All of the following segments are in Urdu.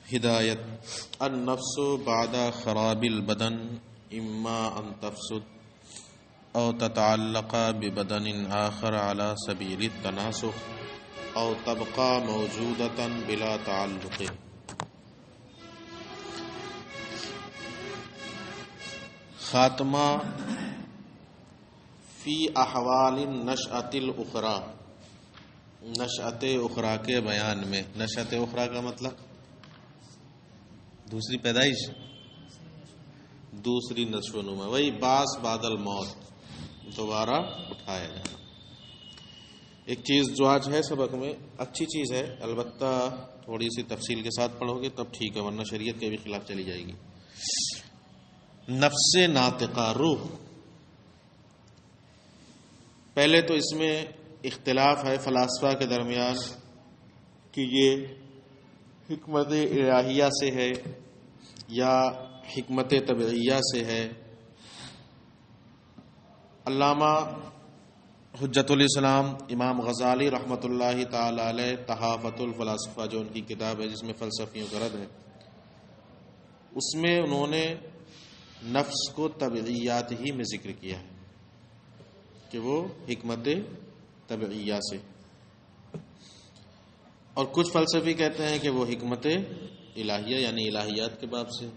ہدایت النفس بعد خراب البدن اما ان تفسد او تتعلق ببدن آخر على سبيل التناسخ او تبقى موجودة بلا تعلق. خاتمہ فی احوال النشأۃ الاخری، نشأت اخری کے بیان میں. نشأت اخری کا مطلب دوسری پیدائش، دوسری نشو و نما، وہی باس بعد الموت، دوبارہ اٹھایا جانا. ایک چیز جو آج ہے سبق میں اچھی چیز ہے، البتہ تھوڑی سی تفصیل کے ساتھ پڑھو گے تب ٹھیک ہے، ورنہ شریعت کے بھی خلاف چلی جائے گی. نفس ناطقہ، روح. پہلے تو اس میں اختلاف ہے فلاسفہ کے درمیان کہ یہ حکمت الہیہ سے ہے یا حکمت طبعیہ سے ہے. علامہ حجت الاسلام امام غزالی رحمۃ اللہ تعالی علیہ تحافۃ الفلاسفہ جو ان کی کتاب ہے جس میں فلسفیوں کا رد ہے، اس میں انہوں نے نفس کو طبعیات ہی میں ذکر کیا ہے کہ وہ حکمت طبعیہ سے، اور کچھ فلسفی کہتے ہیں کہ وہ حکمت الہیہ یعنی الہیات کے باب سے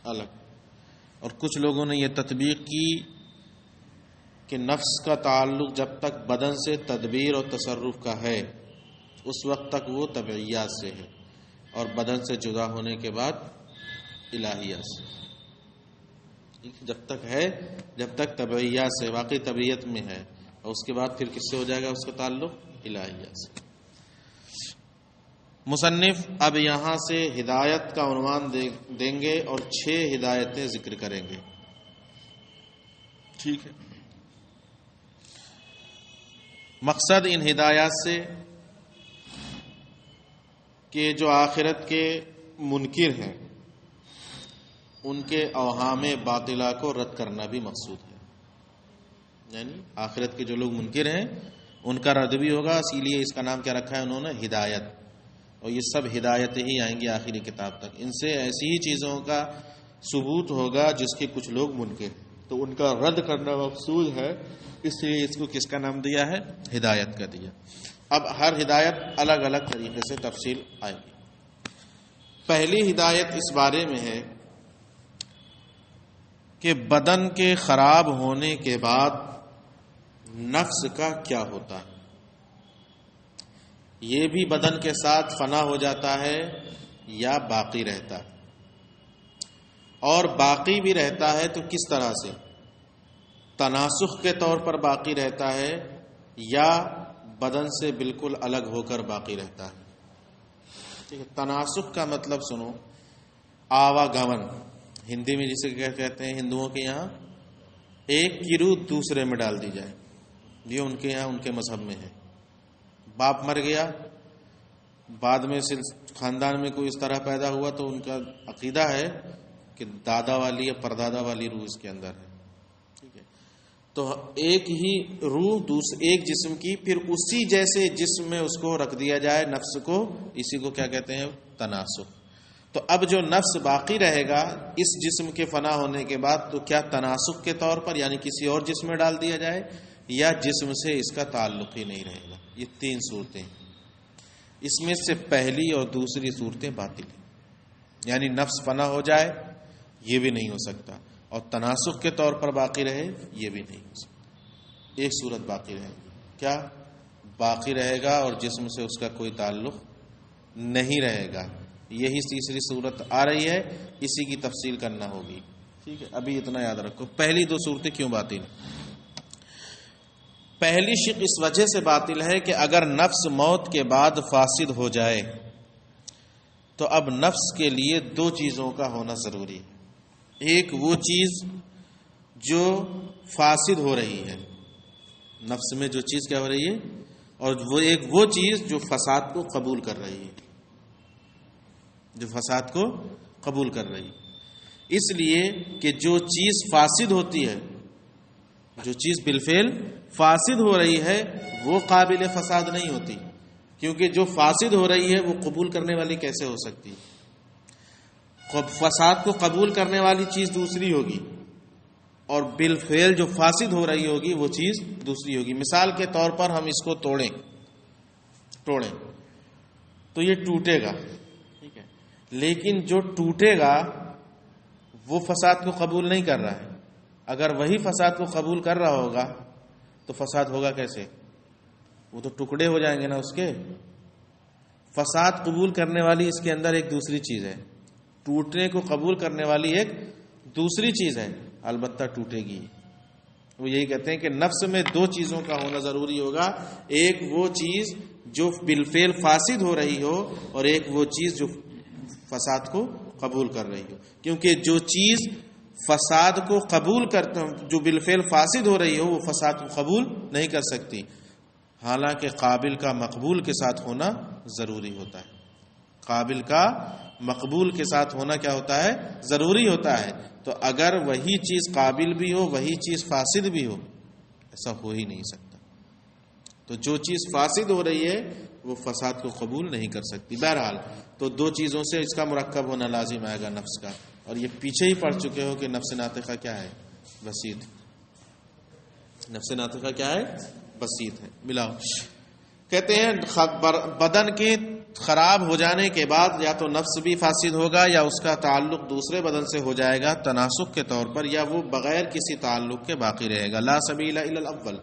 الگ. اور کچھ لوگوں نے یہ تطبیق کی کہ نفس کا تعلق جب تک بدن سے تدبیر اور تصرف کا ہے اس وقت تک وہ طبعیات سے ہے، اور بدن سے جدا ہونے کے بعد الہیات سے. جب تک ہے، جب تک طبعیات سے، واقعی طبیعت میں ہے، اور اس کے بعد پھر کس سے ہو جائے گا اس کا تعلق؟ الہیات سے. مصنف اب یہاں سے ہدایت کا عنوان دیں گے اور 6 ہدایتیں ذکر کریں گے. ٹھیک ہے. مقصد ان ہدایات سے کہ جو آخرت کے منکر ہیں ان کے اوہام باطلہ کو رد کرنا بھی مقصود ہے. یعنی آخرت کے جو لوگ منکر ہیں ان کا رد بھی ہوگا، اسی لیے اس کا نام کیا رکھا ہے انہوں نے؟ ہدایت. اور یہ سب ہدایتیں ہی آئیں گی آخری کتاب تک. ان سے ایسی ہی چیزوں کا ثبوت ہوگا جس کے کچھ لوگ منکر ہیں، تو ان کا رد کرنا مقصود ہے، اس لیے اس کو کس کا نام دیا ہے؟ ہدایت کا دیا. اب ہر ہدایت الگ الگ طریقے سے تفصیل آئے گی. پہلی ہدایت اس بارے میں ہے کہ بدن کے خراب ہونے کے بعد نفس کا کیا ہوتا ہے. یہ بھی بدن کے ساتھ فنا ہو جاتا ہے یا باقی رہتا ہے؟ اور باقی بھی رہتا ہے تو کس طرح سے؟ تناسخ کے طور پر باقی رہتا ہے یا بدن سے بالکل الگ ہو کر باقی رہتا ہے؟ ٹھیک ہے. تناسخ کا مطلب سنو، آواگمن، ہندی میں جسے کہتے ہیں ہندوؤں کے یہاں ایک کی روح دوسرے میں ڈال دی جائے. یہ ان کے یہاں ان کے مذہب میں ہے. باپ مر گیا، بعد میں خاندان میں کوئی اس طرح پیدا ہوا تو ان کا عقیدہ ہے کہ دادا والی یا پردادا والی روح اس کے اندر ہے. ٹھیک ہے. تو ایک ہی روح ایک جسم کی پھر اسی جیسے جسم میں اس کو رکھ دیا جائے، نفس کو، اسی کو کیا کہتے ہیں؟ تناسخ. تو اب جو نفس باقی رہے گا اس جسم کے فنا ہونے کے بعد تو کیا تناسخ کے طور پر یعنی کسی اور جسم میں ڈال دیا جائے یا جسم سے اس کا تعلق ہی نہیں رہے گا؟ یہ 3 صورتیں. اس میں سے پہلی اور دوسری صورتیں باطل ہیں. یعنی نفس فنا ہو جائے یہ بھی نہیں ہو سکتا، اور تناسخ کے طور پر باقی رہے یہ بھی نہیں ہو سکتا. ایک صورت باقی رہے گی. کیا باقی رہے گا اور جسم سے اس کا کوئی تعلق نہیں رہے گا؟ یہی تیسری صورت آ رہی ہے، اسی کی تفصیل کرنا ہوگی. ٹھیک ہے. ابھی اتنا یاد رکھو. پہلی 2 صورتیں کیوں باطل ہیں؟ پہلی شق اس وجہ سے باطل ہے کہ اگر نفس موت کے بعد فاسد ہو جائے تو اب نفس کے لیے 2 چیزوں کا ہونا ضروری ہے. ایک وہ چیز جو فاسد ہو رہی ہے، نفس میں جو چیز کیا ہو رہی ہے، اور وہ چیز جو فساد کو قبول کر رہی ہے، جو فساد کو قبول کر رہی ہے. اس لیے کہ جو چیز فاسد ہوتی ہے، جو چیز بالفعل فاسد ہو رہی ہے وہ قابل فساد نہیں ہوتی، کیونکہ جو فاسد ہو رہی ہے وہ قبول کرنے والی کیسے ہو سکتی؟ فساد کو قبول کرنے والی چیز دوسری ہوگی اور بالفعل جو فاسد ہو رہی ہوگی وہ چیز دوسری ہوگی. مثال کے طور پر ہم اس کو توڑیں تو یہ ٹوٹے گا، ٹھیک ہے، لیکن جو ٹوٹے گا وہ فساد کو قبول نہیں کر رہا ہے. اگر وہی فساد کو قبول کر رہا ہوگا تو فساد ہوگا کیسے؟ وہ تو ٹکڑے ہو جائیں گے نا اس کے. فساد قبول کرنے والی اس کے اندر ایک دوسری چیز ہے، ٹوٹنے کو قبول کرنے والی ایک دوسری چیز ہے، البتہ ٹوٹے گی. وہ یہی کہتے ہیں کہ نفس میں دو چیزوں کا ہونا ضروری ہوگا، ایک وہ چیز جو بالفعل فاسد ہو رہی ہو اور ایک وہ چیز جو فساد کو قبول کر رہی ہو. کیونکہ جو چیز فساد کو قبول کرتا جو بالفعل فاسد ہو رہی ہو وہ فساد کو قبول نہیں کر سکتی، حالانکہ قابل کا مقبول کے ساتھ ہونا ضروری ہوتا ہے. قابل کا مقبول کے ساتھ ہونا کیا ہوتا ہے؟ ضروری ہوتا ہے. تو اگر وہی چیز قابل بھی ہو وہی چیز فاسد بھی ہو، ایسا ہو ہی نہیں سکتا. تو جو چیز فاسد ہو رہی ہے وہ فساد کو قبول نہیں کر سکتی. بہرحال تو دو چیزوں سے اس کا مرکب ہونا لازم آئے گا نفس کا. اور یہ پیچھے ہی پڑھ چکے ہو کہ نفس ناطقہ کیا ہے؟ بسیط. نفس ناطقہ کیا ہے؟ بسیط ہے. ملاؤ. کہتے ہیں بدن کے خراب ہو جانے کے بعد یا تو نفس بھی فاسد ہوگا یا اس کا تعلق دوسرے بدن سے ہو جائے گا تناسخ کے طور پر، یا وہ بغیر کسی تعلق کے باقی رہے گا. لا سبیل الا الاول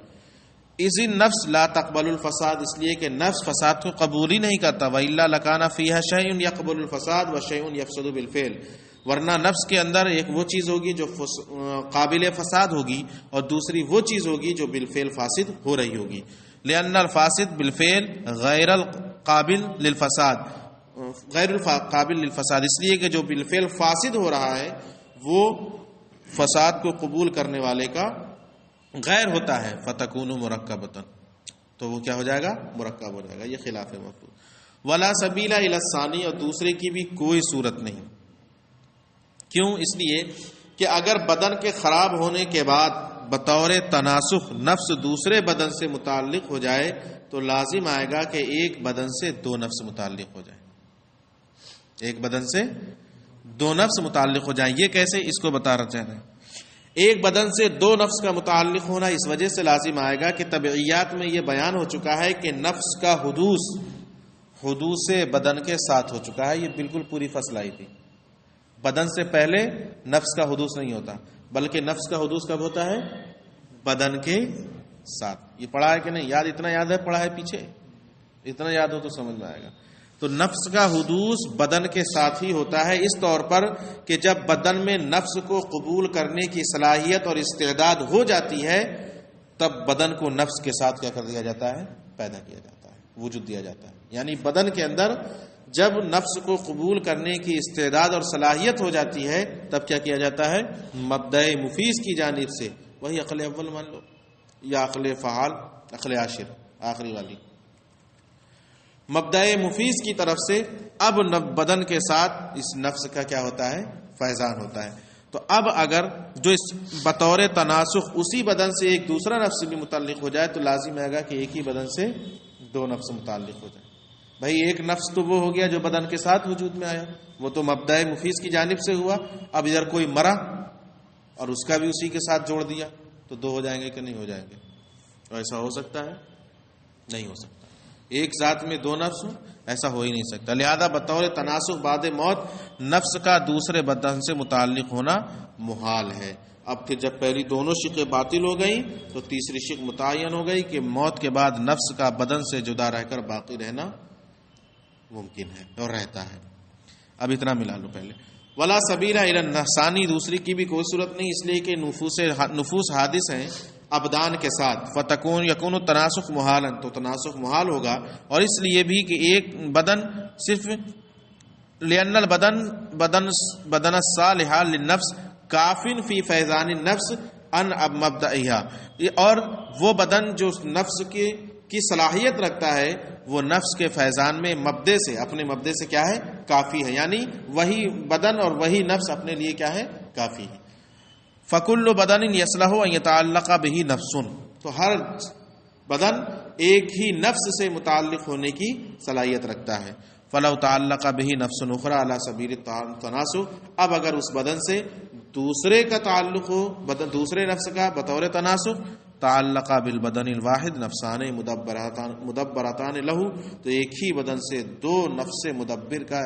اذ النفس لا تقبل الفساد، اس لیے کہ نفس فساد کو قبول ہی نہیں کرتا. والا لکان فیہا شیء یقبل الفساد وشیء یفسد بالفعل، ورنہ نفس کے اندر ایک وہ چیز ہوگی جو قابل فساد ہوگی اور دوسری وہ چیز ہوگی جو بالفعل فاسد ہو رہی ہوگی. لأن الفاسد بالفعل غیر القابل للفساد، غیر القابل للفساد، اس لیے کہ جو بالفعل فاسد ہو رہا ہے وہ فساد کو قبول کرنے والے کا غیر ہوتا ہے. فتکون مرکبۃ، تو وہ کیا ہو جائے گا؟ مرکب ہو جائے گا. یہ خلاف مفہوم. ولا سبیل الی الثانی، اور دوسرے کی بھی کوئی صورت نہیں. کیوں؟ اس لیے کہ اگر بدن کے خراب ہونے کے بعد بطور تناسخ نفس دوسرے بدن سے متعلق ہو جائے تو لازم آئے گا کہ ایک بدن سے دو نفس متعلق ہو جائیں. ایک بدن سے دو نفس متعلق ہو جائیں. یہ کیسے؟ اس کو بتا رہا ہیں. ایک بدن سے دو نفس کا متعلق ہونا اس وجہ سے لازم آئے گا کہ طبعیات میں یہ بیان ہو چکا ہے کہ نفس کا حدوث بدن کے ساتھ ہو چکا ہے. یہ بالکل پوری فصل آئی تھی. بدن سے پہلے نفس کا حدوث نہیں ہوتا، بلکہ نفس کا حدوث کب ہوتا ہے؟ بدن کے ساتھ. یہ پڑھا ہے کہ نہیں؟ یاد اتنا یاد ہے؟ پڑھا ہے پیچھے؟ اتنا یاد ہو تو سمجھ میں آئے گا. تو نفس کا حدوث بدن کے ساتھ ہی ہوتا ہے، اس طور پر کہ جب بدن میں نفس کو قبول کرنے کی صلاحیت اور استعداد ہو جاتی ہے تب بدن کو نفس کے ساتھ کیا کر دیا جاتا ہے؟ پیدا کیا جاتا ہے، وجود دیا جاتا ہے. یعنی بدن کے اندر جب نفس کو قبول کرنے کی استعداد اور صلاحیت ہو جاتی ہے تب کیا کیا جاتا ہے؟ مبدأ مفیز کی جانب سے، وہی عقل اول مان لو یا عقل فعال، عقل عاشر آخری والی، مبدأ مفیز کی طرف سے اب بدن کے ساتھ اس نفس کا کیا ہوتا ہے؟ فیضان ہوتا ہے. تو اب اگر جو اس بطور تناسخ اسی بدن سے ایک دوسرا نفس بھی متعلق ہو جائے تو لازم آئے گا کہ ایک ہی بدن سے دو نفس متعلق ہو جائے. بھائی ایک نفس تو وہ ہو گیا جو بدن کے ساتھ وجود میں آیا، وہ تو مبدأ مفیز کی جانب سے ہوا. اب ادھر کوئی مرا اور اس کا بھی اسی کے ساتھ جوڑ دیا تو دو ہو جائیں گے کہ نہیں ہو جائیں گے؟ ایسا ہو سکتا ہے؟ نہیں ہو سکتا. ایک ذات میں دو نفس ہوں، ایسا ہو ہی نہیں سکتا. لہذا بطور تناسخ بعد موت نفس کا دوسرے بدن سے متعلق ہونا محال ہے. اب پھر جب پہلی دونوں شقیں باطل ہو گئیں تو تیسری شق متعین ہو گئی کہ موت کے بعد نفس کا بدن سے جدا رہ کر باقی رہنا ممکن ہے اور رہتا ہے. اب اتنا ملا لو پہلے. ولا سبیل الی النفسانی، دوسری کی بھی کوئی صورت نہیں، اس لیے کہ نفوس حادث ہیں ابدان کے ساتھ. فتکون یکون التناسخ محالا، تو تناسخ محال ہوگا. اور اس لیے بھی کہ ایک بدن صرف لأن بدن الصالح للنفس کافن فی فیضان النفس ان اب مبدئها، اور وہ بدن جو نفس کی صلاحیت رکھتا ہے وہ نفس کے فیضان میں مبدے سے، اپنے مبدے سے کیا ہے؟ کافی ہے. یعنی وہی بدن اور وہی نفس اپنے لیے کیا ہے؟ کافی ہے. فَكُلُّ بَدَنٍ يَصْلَحُ أَن يَتَعَلَّقَ بِهِ نَفْسٌ، تو ہر بدن ایک ہی نفس سے متعلق ہونے کی صلاحیت رکھتا ہے. فلو تعلق به نفس اخرى على سبیل التناسخ، اب اگر اس بدن سے دوسرے کا تعلق ہو، دوسرے نفس کا بطور تناسخ، تعلق بالبدن الواحد نفسان مدبرتان له، تو ایک ہی بدن سے دو نفس مدبر کا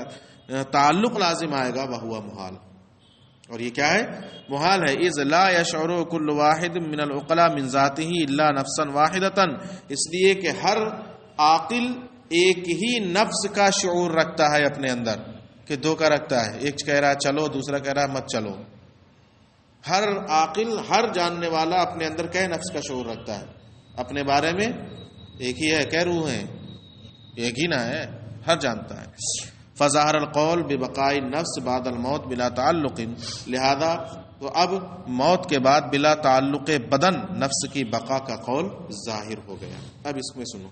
تعلق لازم آئے گا، وہو محال، اور یہ کیا ہے؟ محال ہے. اذ لا یشعر کل واحد من العقلاء من ذاته الا نفسا واحدۃ، اس لیے کہ ہر عاقل ایک ہی نفس کا شعور رکھتا ہے اپنے اندر، کہ دو کا رکھتا ہے، ایک کہہ رہا ہے چلو، دوسرا کہہ رہا ہے مت چلو. ہر عاقل، ہر جاننے والا اپنے اندر کئے نفس کا شعور رکھتا ہے اپنے بارے میں؟ ایک ہی ہے. کئے روح ہیں؟ ایک ہی نہ ہے، ہر جانتا ہے. فظاہر القول ببقاء النفس بعد الموت بلا تعلق، لہذا تو اب موت کے بعد بلا تعلق بدن نفس کی بقا کا قول ظاہر ہو گیا. اب اس میں سنو،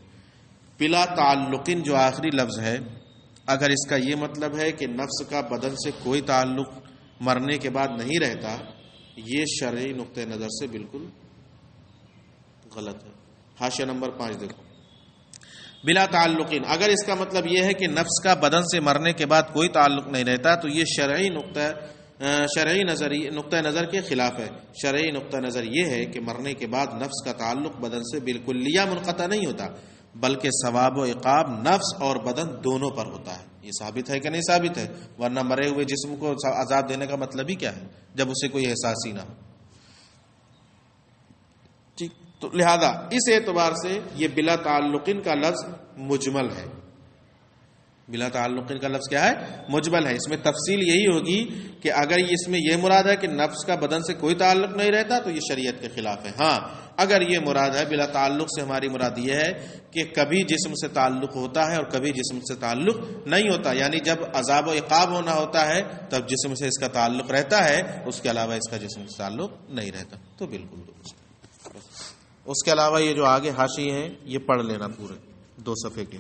بلا تعلق جو آخری لفظ ہے، اگر اس کا یہ مطلب ہے کہ نفس کا بدن سے کوئی تعلق مرنے کے بعد نہیں رہتا، یہ شرعی نقطہ نظر سے بالکل غلط ہے. حاشیہ نمبر 5 دیکھو. بلا تعلقین، اگر اس کا مطلب یہ ہے کہ نفس کا بدن سے مرنے کے بعد کوئی تعلق نہیں رہتا، تو یہ شرعی نقطہ نظر کے خلاف ہے. شرعی نقطہ نظر یہ ہے کہ مرنے کے بعد نفس کا تعلق بدن سے بالکلیہ منقطع نہیں ہوتا، بلکہ ثواب و عقاب نفس اور بدن دونوں پر ہوتا ہے. یہ ثابت ہے کہ نہیں ثابت ہے؟ ورنہ مرے ہوئے جسم کو عذاب دینے کا مطلب ہی کیا ہے جب اسے کوئی احساس ہی نہ ہو. ٹھیک، تو لہذا اس اعتبار سے یہ بلا تعلقین کا لفظ مجمل ہے. بلا تعلقین کا لفظ کیا ہے؟ مجمل ہے. اس میں تفصیل یہی ہوگی کہ اگر اس میں یہ مراد ہے کہ نفس کا بدن سے کوئی تعلق نہیں رہتا تو یہ شریعت کے خلاف ہے. ہاں، اگر یہ مراد ہے بلا تعلق سے، ہماری مراد یہ ہے کہ کبھی جسم سے تعلق ہوتا ہے اور کبھی جسم سے تعلق نہیں ہوتا، یعنی جب عذاب و عقاب ہونا ہوتا ہے تب جسم سے اس کا تعلق رہتا ہے، اس کے علاوہ اس کا جسم سے تعلق نہیں رہتا، تو بالکل درست. اس کے علاوہ یہ جو آگے حاشیے ہیں یہ پڑھ لینا پورے 2 صفحے کے.